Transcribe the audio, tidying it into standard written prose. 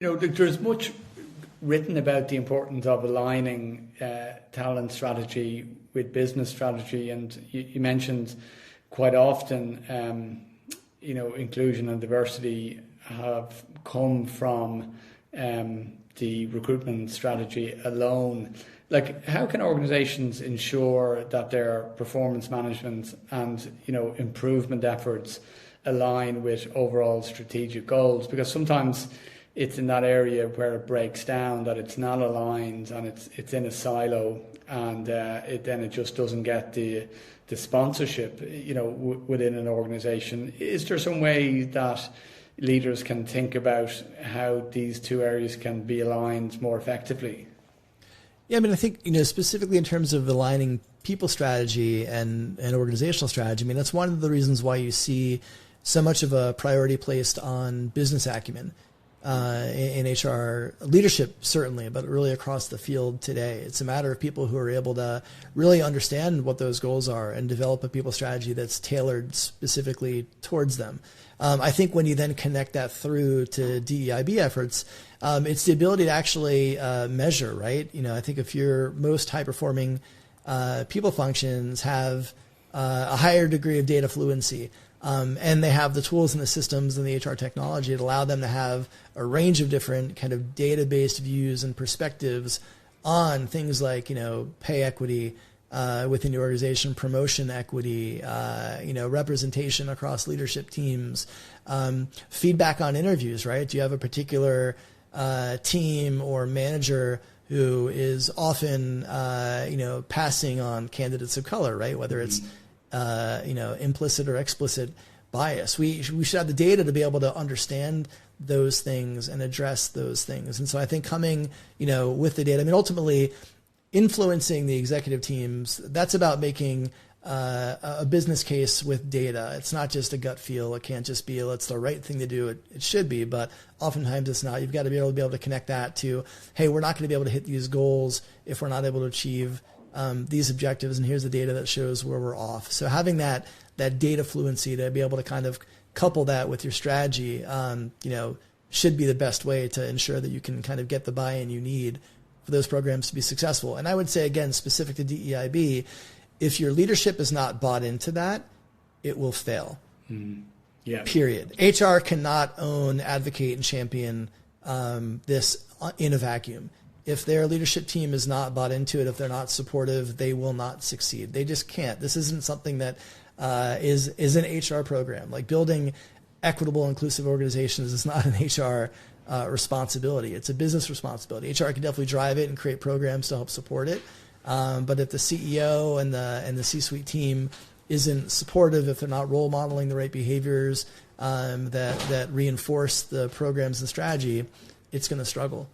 There's much written about the importance of aligning talent strategy with business strategy, and you mentioned quite often, inclusion and diversity have come from the recruitment strategy alone. Like, how can organizations ensure that their performance management and, improvement efforts align with overall strategic goals? Because sometimes it's in that area where it breaks down, that it's not aligned and it's in a silo, and it just doesn't get the sponsorship, within an organization. Is there some way that leaders can think about how these two areas can be aligned more effectively? Yeah, I think, specifically in terms of aligning people strategy and organizational strategy, that's one of the reasons why you see so much of a priority placed on business acumen in HR leadership, certainly, but really across the field today. It's a matter of people who are able to really understand what those goals are and develop a people strategy that's tailored specifically towards them. I think when you then connect that through to DEIB efforts, it's the ability to actually measure, right? I think if your most high-performing people functions have a higher degree of data fluency, and they have the tools and the systems and the HR technology that allow them to have a range of different kind of data-based views and perspectives on things like, pay equity within the organization, promotion equity, representation across leadership teams, feedback on interviews, right? Do you have a particular team or manager who is often, passing on candidates of color, right? Whether it's implicit or explicit bias. We should have the data to be able to understand those things and address those things. And so I think coming, with the data, ultimately influencing the executive teams, that's about making a business case with data. It's not just a gut feel. It can't just be, it's the right thing to do. It should be, but oftentimes it's not. You've got to be able to connect that to, hey, we're not going to be able to hit these goals if we're not able to achieve these objectives, and here's the data that shows where we're off. So having that data fluency to be able to kind of couple that with your strategy, should be the best way to ensure that you can kind of get the buy-in you need for those programs to be successful. And I would say, again, specific to DEIB, if your leadership is not bought into that, it will fail. Yeah. Period. HR cannot own, advocate, and champion this in a vacuum. If their leadership team is not bought into it, if they're not supportive, they will not succeed. They just can't. This isn't something that is an HR program. Like, building equitable, inclusive organizations is not an HR responsibility. It's a business responsibility. HR can definitely drive it and create programs to help support it. But if the CEO and the C-suite team isn't supportive, if they're not role modeling the right behaviors that reinforce the programs and strategy, it's going to struggle.